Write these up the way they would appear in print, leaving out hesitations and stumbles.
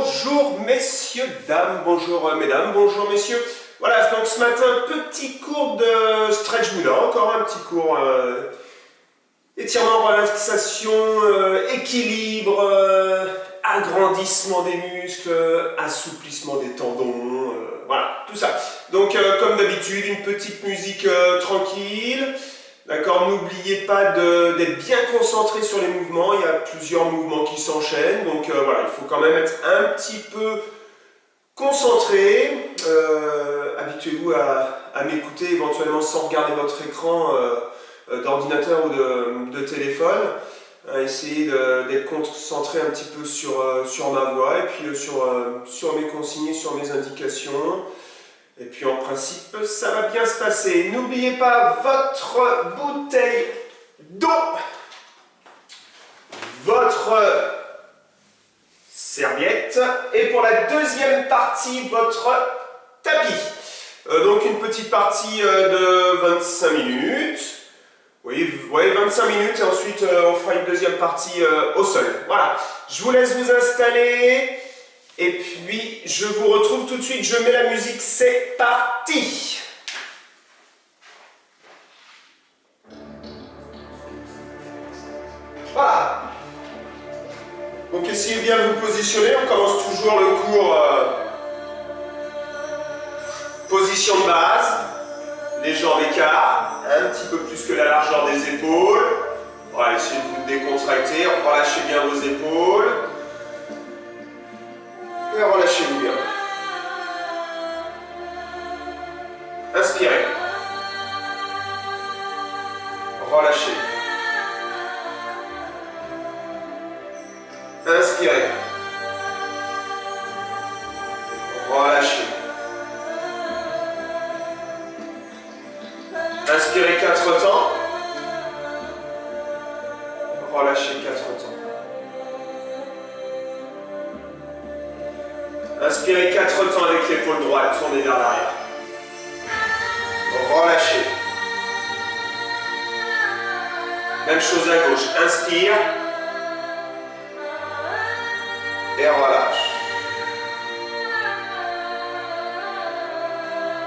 Bonjour messieurs, dames, bonjour mesdames, bonjour messieurs. Voilà, donc ce matin, petit cours de stretch Buddha, encore un petit cours étirement, relaxation, équilibre, agrandissement des muscles, assouplissement des tendons, voilà, tout ça. Donc comme d'habitude, une petite musique tranquille. D'accord, n'oubliez pas d'être bien concentré sur les mouvements, il y a plusieurs mouvements qui s'enchaînent, donc voilà, il faut quand même être un petit peu concentré. Habituez-vous à m'écouter éventuellement sans regarder votre écran d'ordinateur ou de téléphone. Essayez d'être concentré un petit peu sur ma voix et puis sur mes consignes, sur mes indications. Et puis en principe, ça va bien se passer. N'oubliez pas votre bouteille d'eau, votre serviette et pour la deuxième partie, votre tapis. Donc une petite partie de 25 minutes. Oui, 25 minutes et ensuite on fera une deuxième partie au sol. Voilà, je vous laisse vous installer. Et puis, je vous retrouve tout de suite, je mets la musique, c'est parti! Voilà. Donc essayez bien de vous positionner, on commence toujours le cours position de base, les jambes écartent, un petit peu plus que la largeur des épaules. Voilà, essayez de vous décontracter, relâchez bien vos épaules. Et relâchez-vous bien. Inspirez. Relâchez. Inspirez. Relâchez. Inspirez 4 temps. Relâchez 4 temps. Inspirez 4 temps avec l'épaule droite, tournez vers l'arrière. Relâchez. Même chose à gauche. Inspire. Et relâche.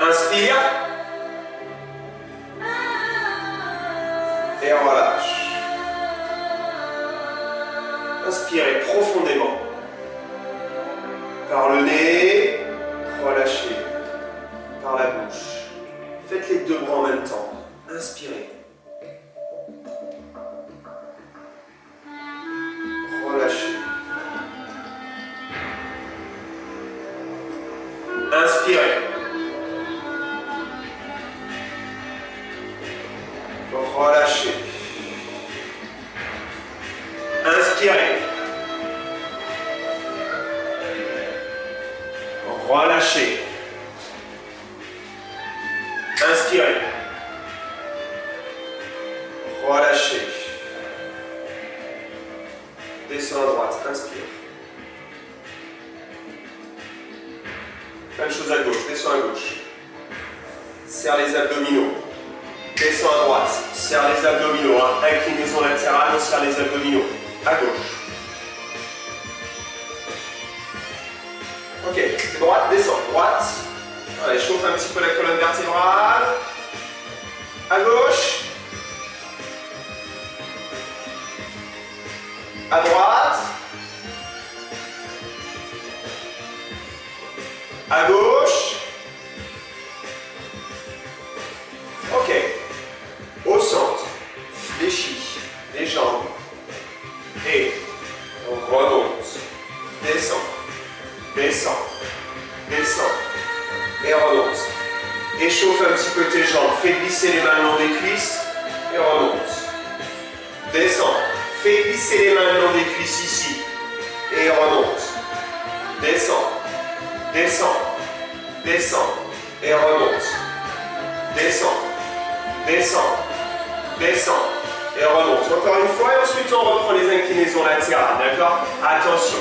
Inspire. Et relâche. Inspirez profondément. Par le nez, relâchez. Par la bouche. Faites les deux bras en même temps. Inspirez. Relâchez. Inspirez. Relâchez. Inspirez. Relâchez. Inspirez. Relâchez. Descends à droite. Inspire. Même chose à gauche. Descends à gauche. Serre les abdominaux. Descends à droite. Serre les abdominaux. Inclinaison latérale. On serre les abdominaux. À gauche. Ok, c'est droite, descends, droite. Allez, chauffe un petit peu la colonne vertébrale. À gauche. À droite. À gauche. Ok. Au centre. Fléchis les jambes. Et on remonte. Descend. Descends, descends, et remonte. Échauffe un petit peu tes jambes, fais glisser les mains le long des cuisses, et remonte. Descends, fais glisser les mains le long des cuisses ici, et remonte. Descends, descends, descends, et remonte. Descends, descends, descends, et remonte. Encore une fois, et ensuite on reprend les inclinaisons latérales, d'accord? Attention.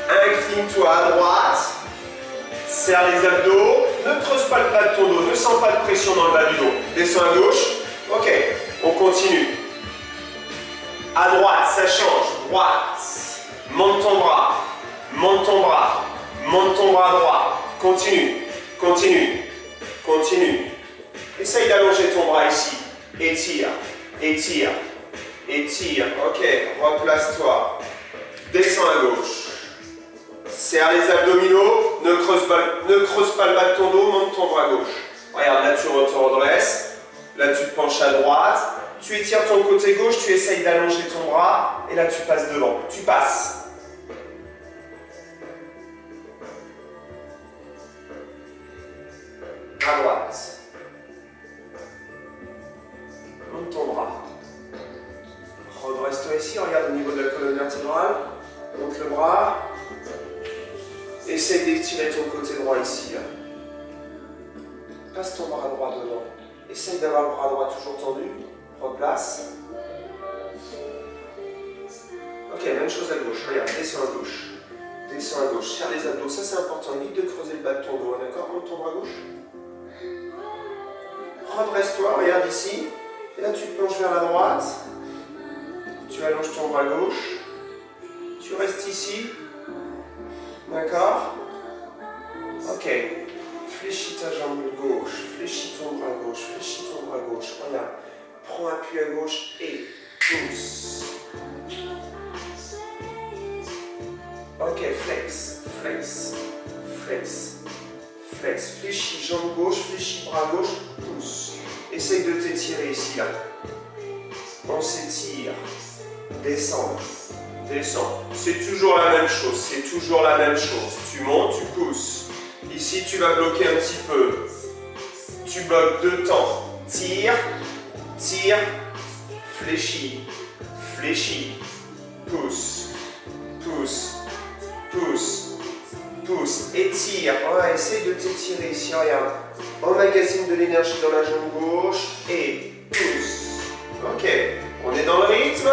Incline-toi à droite, serre les abdos, ne creuse pas le bas de ton dos, ne sens pas de pression dans le bas du dos. Descends à gauche, ok, on continue. À droite, ça change, droite, monte ton bras, monte monte ton bras droit, continue, continue, continue. Essaye d'allonger ton bras ici, étire, étire, étire, ok, replace-toi, descends à gauche, serre les abdominaux, ne creuse pas le bas de ton dos, monte ton bras gauche. Regarde, là tu te redresses, là tu te penches à droite, tu étires ton côté gauche, tu essayes d'allonger ton bras, et là tu passes devant, tu passes. À droite. Monte ton bras. Redresse-toi ici, regarde au niveau de la colonne vertébrale. Monte le bras. Essaye d'étirer ton côté droit ici. Passe ton bras droit devant. Essaye d'avoir le bras droit toujours tendu. Replace. Ok, même chose à gauche. Regarde, descends à gauche. Descends à gauche. Serre les abdos. Ça, c'est important. Évite de creuser le bas de ton dos. D'accord? Monte ton bras gauche. Redresse-toi, regarde ici. Et là, tu te penches vers la droite. Tu allonges ton bras gauche. Tu restes ici. D'accord? Ok. Fléchis ta jambe gauche. Fléchis ton bras gauche. Fléchis ton bras gauche. Regarde. Prends appui à gauche et pousse. Ok, flex. Flex. Flex. Flex. Fléchis jambe gauche. Fléchis bras gauche. Pousse. Essaye de t'étirer ici, là. On s'étire. Descends. Descends. C'est toujours la même chose. C'est toujours la même chose. Tu montes, tu pousses. Ici, tu vas bloquer un petit peu. Tu bloques 2 temps. Tire. Tire. Fléchis. Fléchis. Pousse. Pousse. Pousse. Pousse. Étire. Ouais, essaye de t'étirer ici. Regarde. Emmagasine de l'énergie dans la jambe gauche et pousse. Ok, on est dans le rythme.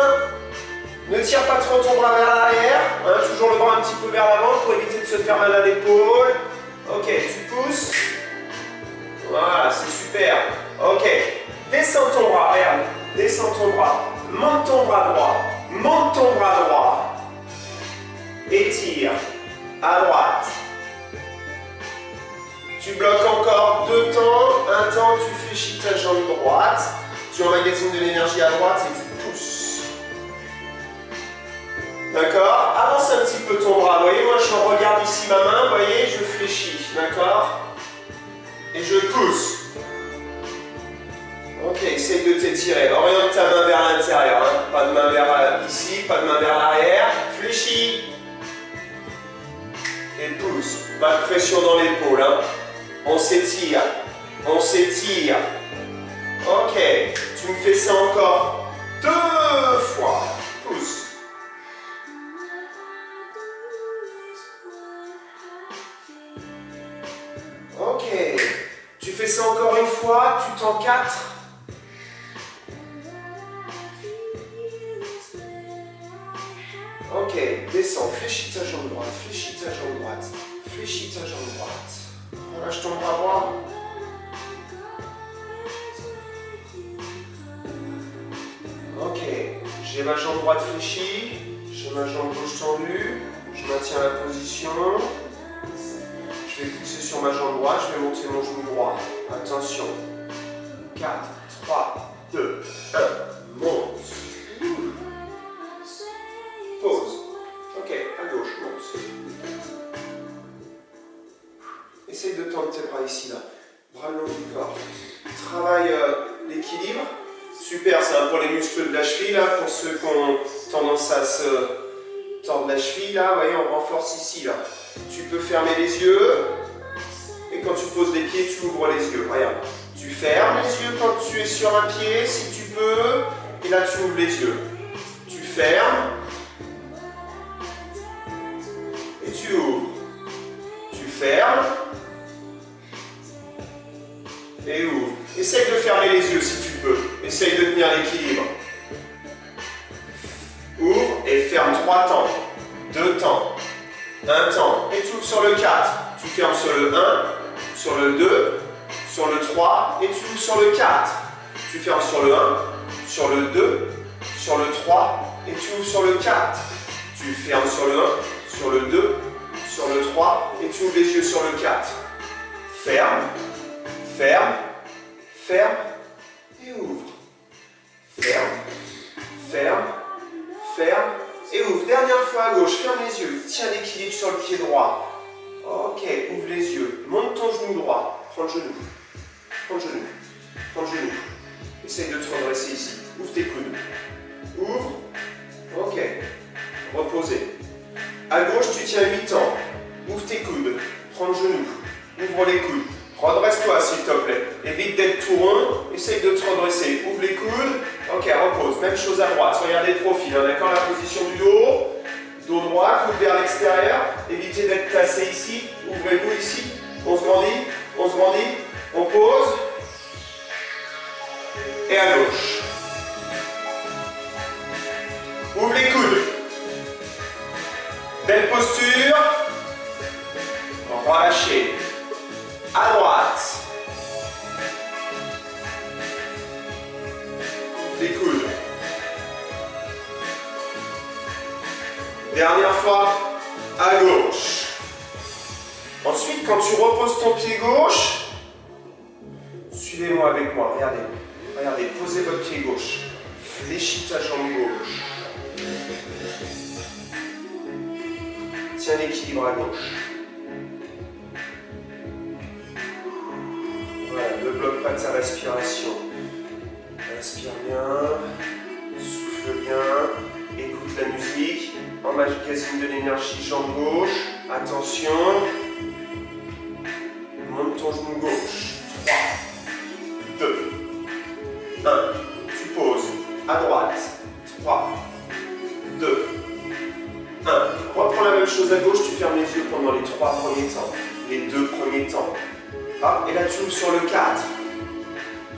Ne tire pas trop ton bras vers l'arrière. Hein, toujours le bras un petit peu vers l'avant pour éviter de se faire mal à l'épaule. Ok, tu pousses. Voilà, c'est super. Ok, descends ton bras, regarde. Descends ton bras. Monte ton bras droit. Monte ton bras droit. Étire. À droite. Tu bloques encore 2 temps. Un temps, tu fléchis ta jambe droite. Tu emmagasines de l'énergie à droite et tu pousses. D'accord? Avance un petit peu ton bras. Vous voyez, moi je regarde ici ma main. Vous voyez, je fléchis. D'accord? Et je pousse. Ok, essaye de t'étirer. Oriente ta main vers l'intérieur. Hein. Pas de main vers ici, pas de main vers l'arrière. Fléchis. Et pousse. Pas de pression dans l'épaule. Hein. On s'étire. On s'étire. Ok. Tu me fais ça encore 2 fois. Pousse. Ok. Tu fais ça encore une fois. Tu t'en 4. Ok. Descends. Fléchis ta jambe droite. Fléchis ta jambe droite. Fléchis ta jambe droite. Relâche ton bras droit. Ok, j'ai ma jambe droite fléchie, j'ai ma jambe gauche tendue, je maintiens la position. Je vais pousser sur ma jambe droite, je vais monter mon genou droit. Attention. 4, 3, 2, 1, monte. Pause. Ok, à gauche, monte. Essaye de tendre tes bras ici, là. Bras le long du corps. Travaille l'équilibre. Super, c'est pour les muscles de la cheville, là, pour ceux qui ont tendance à se tordre la cheville, là. Vous voyez, on renforce ici, là. Tu peux fermer les yeux. Et quand tu poses les pieds, tu ouvres les yeux. Regarde. Tu fermes les yeux quand tu es sur un pied, si tu peux. Et là, tu ouvres les yeux. Tu fermes. Et tu ouvres. Tu fermes. Et ouvre. Essaye de fermer les yeux si tu peux. Essaye de tenir l'équilibre. Ouvre et ferme 3 temps. 2 temps. 1 temps. Et tu ouvres sur le 4. Tu fermes sur le 1, sur le 2, sur le 3 et tu ouvres sur le 4. Tu fermes sur le 1, sur le 2, sur le 3 et tu ouvres sur le 4. Tu fermes sur le 1, sur le 2, 3 et tu ouvres les yeux sur le 4. Ferme, ferme, ferme et ouvre. Ferme, ferme, ferme et ouvre. Dernière fois à gauche, ferme les yeux, tiens l'équilibre sur le pied droit. Ok, ouvre les yeux, monte ton genou droit, prends le genou, prends le genou, prends le genou. Essaye de te redresser ici, ouvre tes coudes. Ouvre, ok, reposez. À gauche, tu tiens 8 ans, ouvre tes coudes, prends le genou, ouvre les coudes. Redresse-toi s'il te plaît, évite d'être tout rond, essaye de te redresser, ouvre les coudes, ok, repose, même chose à droite, regardez le profil, hein, d'accord, la position du dos droit, coude vers l'extérieur, évitez d'être placé ici, ouvrez-vous ici, on se grandit, on pose, et à gauche. Ouvre les coudes, belle posture, relâchez. À droite. Les coudes. Dernière fois, à gauche. Ensuite, quand tu reposes ton pied gauche, suivez-moi avec moi, regardez. Regardez, posez votre pied gauche. Fléchis ta jambe gauche. Tiens l'équilibre à gauche. Voilà, ne bloque pas ta respiration. Inspire bien, souffle bien, écoute la musique, emmagasine de l'énergie, jambe gauche, attention, monte ton genou gauche, 3, 2, 1, tu poses, à droite, 3, 2, 1, reprends la même chose à gauche, tu fermes les yeux pendant les 3 premiers temps, les 2 premiers temps. Hop, et là tu ouvres sur le 4.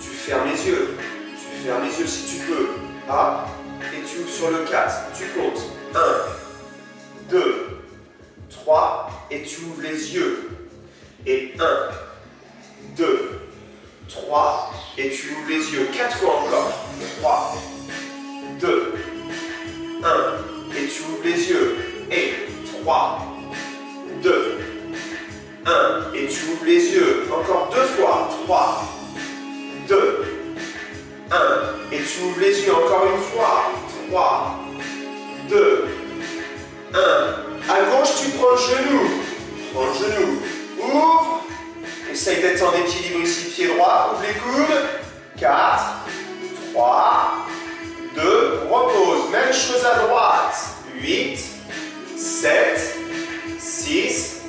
Tu fermes les yeux. Tu fermes les yeux si tu peux. Hop, et tu ouvres sur le 4. Tu comptes 1, 2, 3, et tu ouvres les yeux. Et 1, 2, 3, et tu ouvres les yeux. 4 fois encore. 3, 2, 1, et tu ouvres les yeux. Et 3, 2, 1, et tu ouvres les yeux, encore 2 fois, 3, 2, 1, et tu ouvres les yeux, encore une fois, 3, 2, 1, à gauche tu prends le genou, ouvre, essaye d'être en équilibre ici, pied droit, ouvre les coudes, 4, 3, 2, repose, même chose à droite, 8, 7, 6,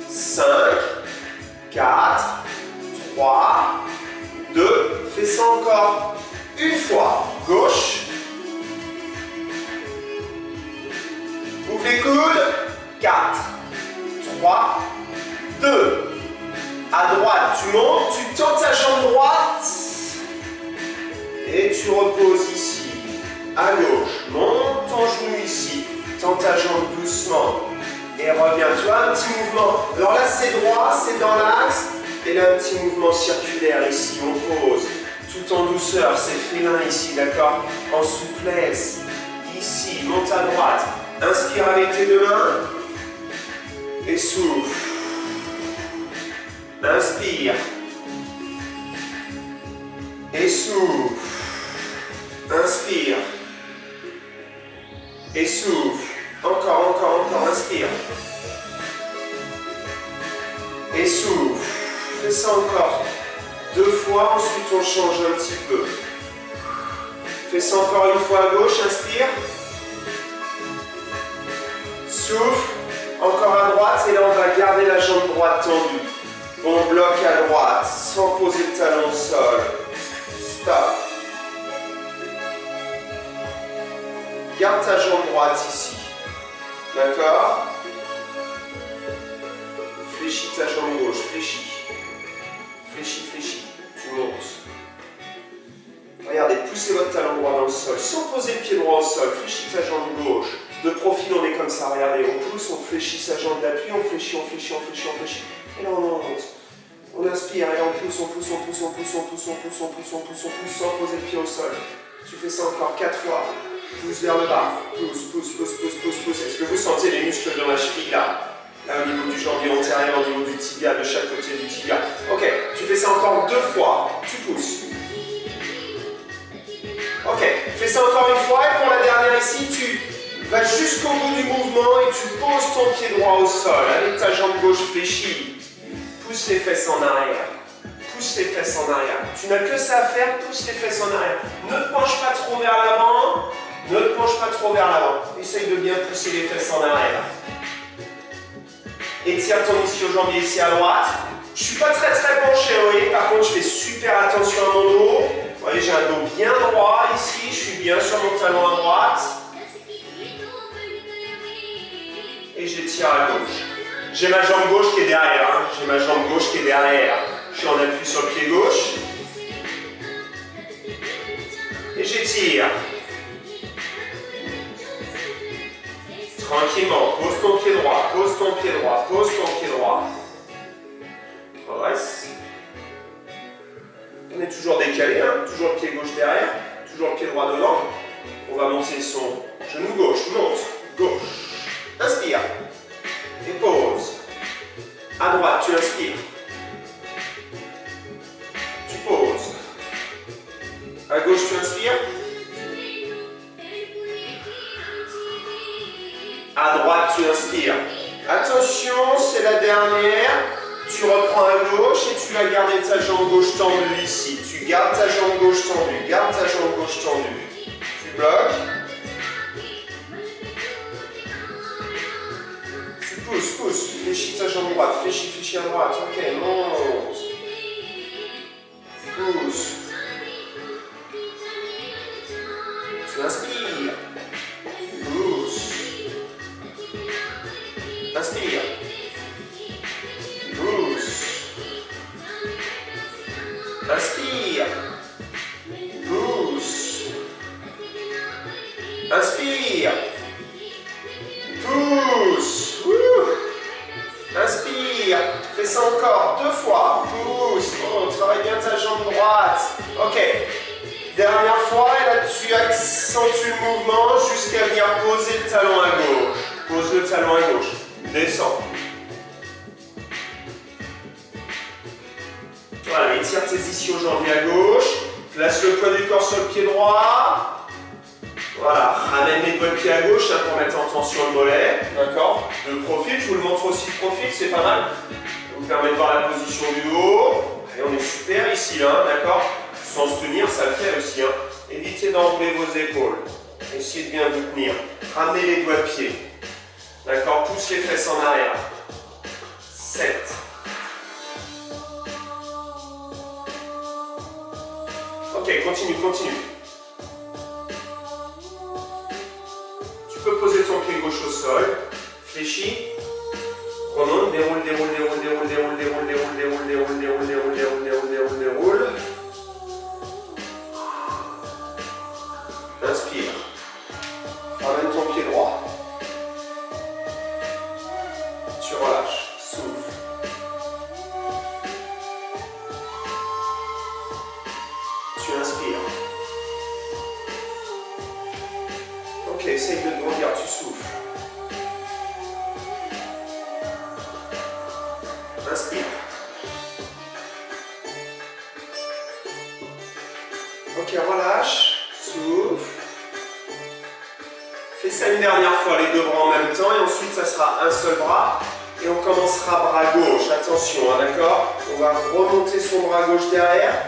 5, 4, 3, 2, fais ça encore une fois, gauche, ouvre les coudes, 4, 3, 2, à droite, tu montes, tu tends ta jambe droite, et tu reposes ici, à gauche, monte ton genou ici, tends ta jambe doucement, et reviens, tu vois, un petit mouvement. Alors là, c'est droit, c'est dans l'axe. Et là, un petit mouvement circulaire ici. On pose tout en douceur. C'est félin ici, d'accord? En souplesse. Ici, monte à droite. Inspire avec tes 2 mains. Et souffle. Inspire. Et souffle. Inspire. Et souffle. Encore, inspire. Et souffle. Fais ça encore 2 fois, ensuite on change un petit peu. Fais ça encore une fois à gauche, inspire. Souffle. Encore à droite, et là on va garder la jambe droite tendue. On bloque à droite, sans poser le talon au sol. Stop. Garde ta jambe droite ici. D'accord? Fléchis ta jambe gauche, fléchis. Fléchis. Tu montes. Regardez, poussez votre talon droit dans le sol, sans poser le pied droit au sol. Fléchis ta jambe gauche. De profil, on est comme ça, regardez. On pousse, on fléchit sa jambe d'appui, on fléchit. Et là, on monte. On inspire, et là, on pousse, sans poser le pied au sol. Tu fais ça encore 4 fois. Pousse vers le bas. Pousse. Est-ce que vous sentez les muscles dans la cheville là? Là au niveau du jambier, ton pied droit au sol avec ta jambe gauche fléchie. Pousse les fesses en arrière. Pousse les fesses en arrière. Tu n'as que ça à faire, pousse les fesses en arrière. Ne te penche pas trop vers l'avant. Ne te penche pas trop vers l'avant. Essaye de bien pousser les fesses en arrière. Étire ton ischio-jambier ici à droite. Je ne suis pas très penché, vous voyez. Par contre, je fais super attention à mon dos. Vous voyez, j'ai un dos bien droit ici. Je suis bien sur mon talon à droite. Et j'étire à gauche. J'ai ma jambe gauche qui est derrière. Hein. J'ai ma jambe gauche qui est derrière. Je suis en appui sur le pied gauche. Et j'étire. Tranquillement. Pose ton pied droit. Pose ton pied droit. Pose ton pied droit. Progresse. On est toujours décalé. Hein. Toujours le pied gauche derrière. Toujours le pied droit devant. On va monter son genou gauche. Monte. Gauche. Inspire. Et pose. À droite, tu inspires. Tu poses. À gauche, tu inspires. À droite, tu inspires. Attention, c'est la dernière. Tu reprends à gauche et tu vas garder ta jambe gauche tendue ici. Tu gardes ta jambe gauche tendue. Garde ta jambe gauche tendue. Tu bloques. Tu pousses, pousses. Fléchis ta jambe droite. Fléchis à droite. Ok, monte. Pousse. Tu inspires. Pousse. Inspire. Pousse. Inspire. Pousse. Inspire. Pousse. Inspire. Fais ça encore 2 fois. Pousse. Oh, travaille bien ta jambe droite. Ok. Dernière fois, et là tu accentues le mouvement jusqu'à venir poser le talon à gauche. Pose le talon à gauche. Descends. Voilà, étire tes ischio-jambiers à gauche. Place le poids du corps sur le pied droit. Voilà, ramène les doigts de pied à gauche hein, pour mettre en tension le mollet. D'accord. De profil, je vous le montre aussi de profil, c'est pas mal. Ça vous permet de voir la position du dos. Allez, on est super ici, là, d'accord. Sans se tenir, ça le fait aussi. Hein. Évitez d'enrouler vos épaules. Essayez de bien vous tenir. Ramenez les doigts de pied. D'accord, pousse les fesses en arrière. 7. Ok, continue, continue. Tu peux poser ton pied gauche au sol. Fléchis. Remonte, déroule, déroule, déroule, déroule, déroule, déroule, déroule, déroule, déroule, déroule, déroule, déroule, déroule, déroule, déroule. Inspire. Ramène ton pied droit. Tu relâches. Souffle. Tu inspires. Ok, essaye de grandir, tu souffles. Inspire. Ok, relâche. Souffle. Fais ça une dernière fois, les 2 bras en même temps, et ensuite ça sera un seul bras. Et on commencera bras gauche, attention, hein, d'accord. On va remonter son bras gauche derrière,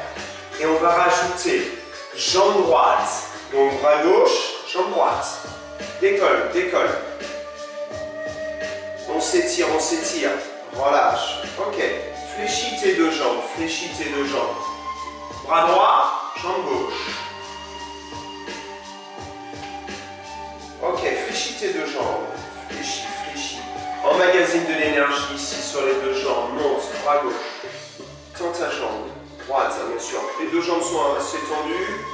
et on va rajouter jambe droite. Donc bras gauche, jambe droite. Décolle, décolle. On s'étire, relâche. Ok, fléchis tes 2 jambes, fléchis tes 2 jambes. Bras droit, jambe gauche. Ok, fléchis tes 2 jambes. Fléchis, fléchis. Emmagasine de l'énergie ici sur les 2 jambes. Monte, bras gauche. Tends ta jambe. Droite, hein, bien sûr. Les 2 jambes sont assez tendues.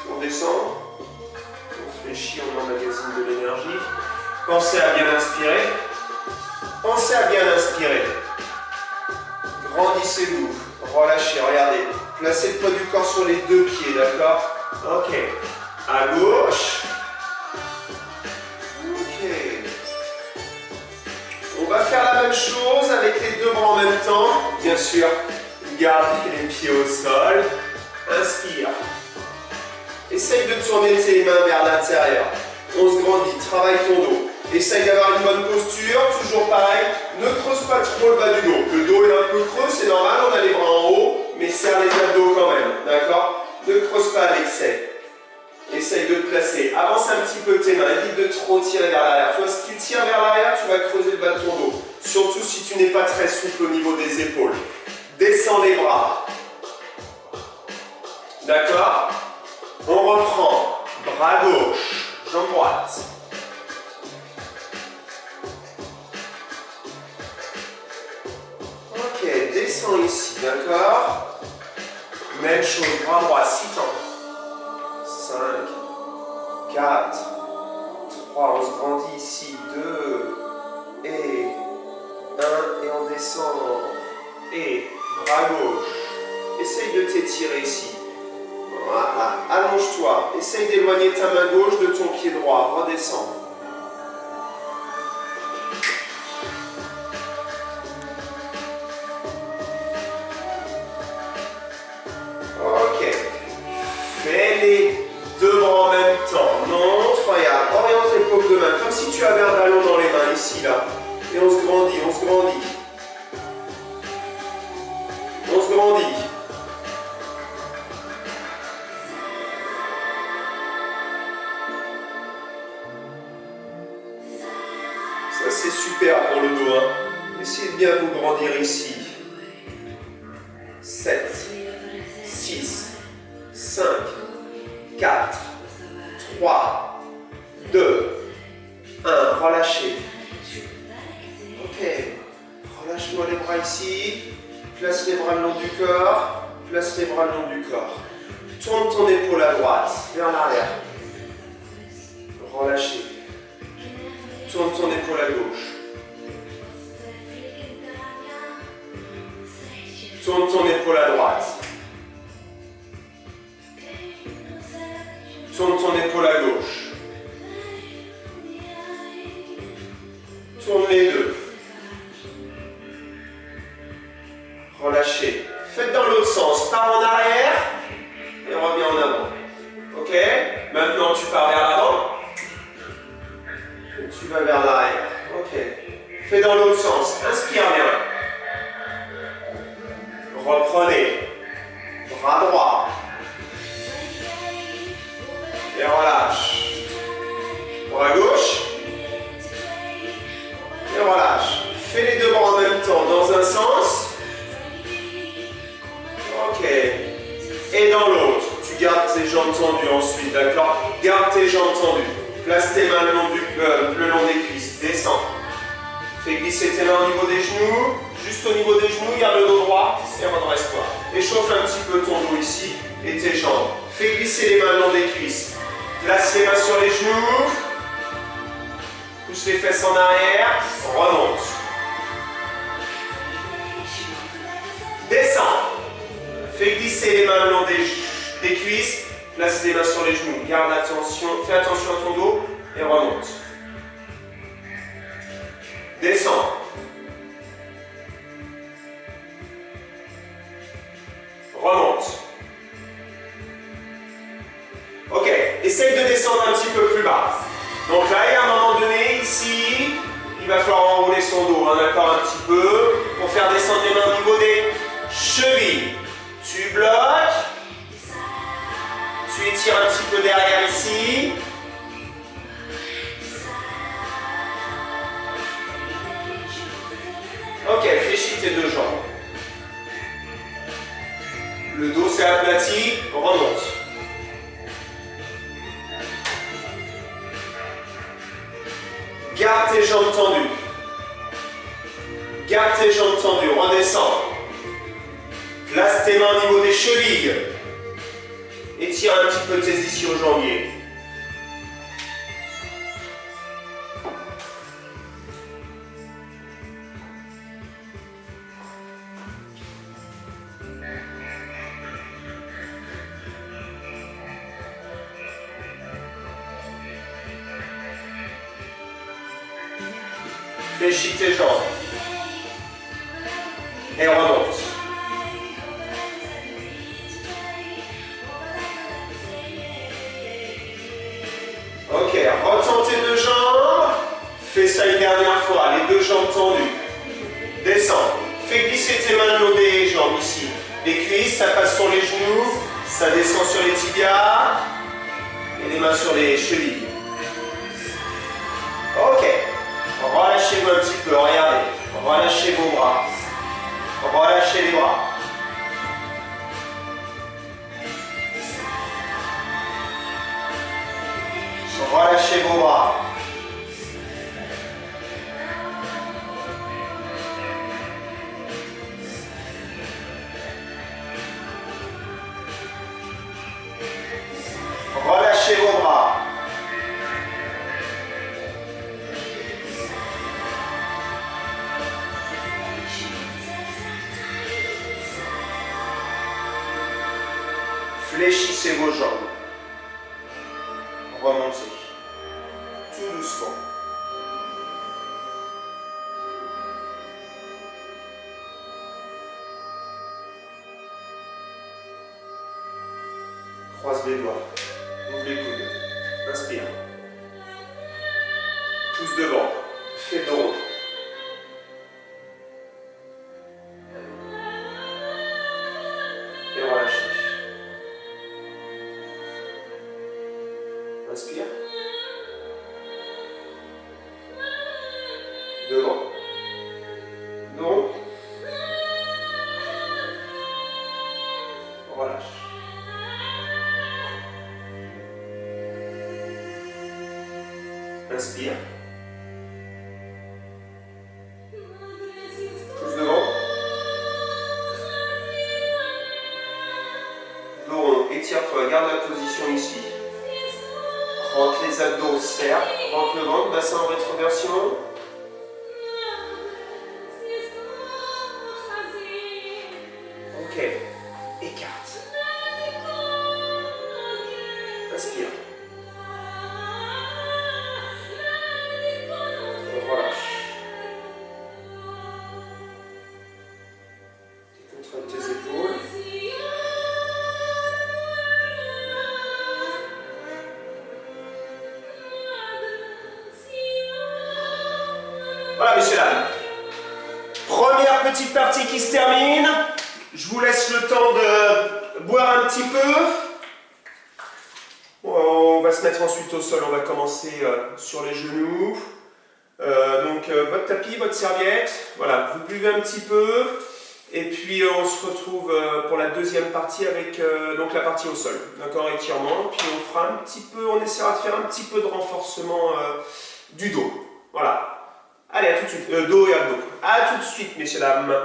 On descend. On fléchit, on emmagasine de l'énergie. Pensez à bien inspirer. Pensez à bien inspirer. Grandissez-vous. Relâchez, regardez. Placez le poids du corps sur les 2 pieds, d'accord? Ok. À gauche. On va faire la même chose avec les 2 bras en même temps. Bien sûr, gardez les pieds au sol. Inspire. Essaye de tourner tes mains vers l'intérieur. On se grandit, travaille ton dos. Essaye d'avoir une bonne posture, toujours pareil. Ne creuse pas trop le bas du dos. Le dos est un peu creux, c'est normal, on a les bras en haut, mais serre les abdos quand même, d'accord? Ne creuse pas à l'excès. Essaye de te placer. Avance un petit peu tes mains, évite de trop tirer vers l'arrière. Toi, si tu tires vers l'arrière, tu vas creuser le bas de ton dos. Surtout si tu n'es pas très souple au niveau des épaules. Descends les bras. D'accord? On reprend. Bras gauche, jambe droite. Ok, descends ici, d'accord? Même chose, bras droit, 6 temps. 5, 4, 3, on se grandit ici, 2, et 1, et on descend, et bras gauche. Essaye de t'étirer ici. Voilà, allonge-toi. Essaye d'éloigner ta main gauche de ton pied droit. Redescends. Ok. Fais les deux bras en même temps. Monte, regarde. Oriente les paumes de main. Comme si tu avais un ballon dans les mains, ici, là. Et on se grandit, on se grandit. On se grandit. Ça, c'est super pour le dos. Hein. Essayez de bien vous grandir ici. 7, 6, 5, 4, 3, 2, 1. Relâchez. Ok. Relâche-moi les bras ici. Place les bras le long du corps. Place les bras le long du corps. Tourne ton épaule à droite, vers l'arrière. Relâchez. Tourne ton épaule à gauche. Tourne ton épaule à droite. Tourne ton épaule à gauche. Tourne les deux. Relâchez. Faites dans l'autre sens. Pars en arrière et reviens en avant. Ok? Maintenant, tu pars vers l'avant. Et tu vas vers l'arrière. Ok. Fais dans l'autre sens. Inspire bien. Reprenez. Bras droit. Et relâche. Bras gauche. Et relâche. Fais les deux bras en même temps dans un sens. Ok. Et dans l'autre. Tu gardes tes jambes tendues ensuite, d'accord? Garde tes jambes tendues. Place tes mains le long des cuisses. Descends. Fais glisser tes mains au niveau des genoux. Juste au niveau des genoux, garde le dos droit et redresse-toi. Échauffe un petit peu ton dos ici et tes jambes. Fais glisser les mains le long des cuisses. Place les mains sur les genoux. Pousse les fesses en arrière. Remonte. Descends. Fais glisser les mains le long des cuisses. Place les mains sur les genoux. Garde attention. Fais attention à ton dos et remonte. Descends. Remonte. Ok, essaye de descendre un petit peu plus bas. Donc là, il y a un moment donné, ici, il va falloir enrouler son dos, hein, d'accord, un petit peu, pour faire descendre les mains au niveau des chevilles. Tu bloques. Tu étires un petit peu derrière ici. Ok, fléchis tes deux jambes. Le dos s'est aplati, remonte. Garde tes jambes tendues. Garde tes jambes tendues, redescends. Place tes mains au niveau des chevilles. Étire un petit peu tes ischio-jambiers. Fléchis tes jambes. Et remonte. Ok, retends tes deux jambes. tendu. Descends. Fais glisser tes mains le long des jambes ici. Les cuisses, ça passe sur les genoux, ça descend sur les tibias et les mains sur les chevilles. Ok. Relâchez-vous un petit peu, regardez. Relâchez vos bras. Relâchez les bras. Relâchez vos bras. Relâchez vos bras. Fléchissez vos jambes. Remontez. Tout doucement. Croise les doigts. Ouvre les coudes. Inspire. Pousse devant. Fais le dos. Et relâchez. Inspire. Devant. Dos. Relâche. Inspire. Pousse devant. Dos rond. Étire-toi. Garde la position ici. Rentre les abdos, serre. Rentre le ventre. Bassin en rétroversion. Ok. Écarte. Inspire. Relâche. Tu contrôles tes épaules. Voilà, messieurs, dames. Première petite partie qui se termine. Je vous laisse le temps de boire un petit peu. On va se mettre ensuite au sol. On va commencer sur les genoux. Donc votre tapis, votre serviette. Voilà, vous buvez un petit peu. Et puis on se retrouve pour la deuxième partie avec donc la partie au sol. D'accord, étirement. Puis on fera un petit peu, on essaiera de faire un petit peu de renforcement du dos. Voilà. Allez, à tout de suite. Dos et abdos. À tout de suite, messieurs, dames.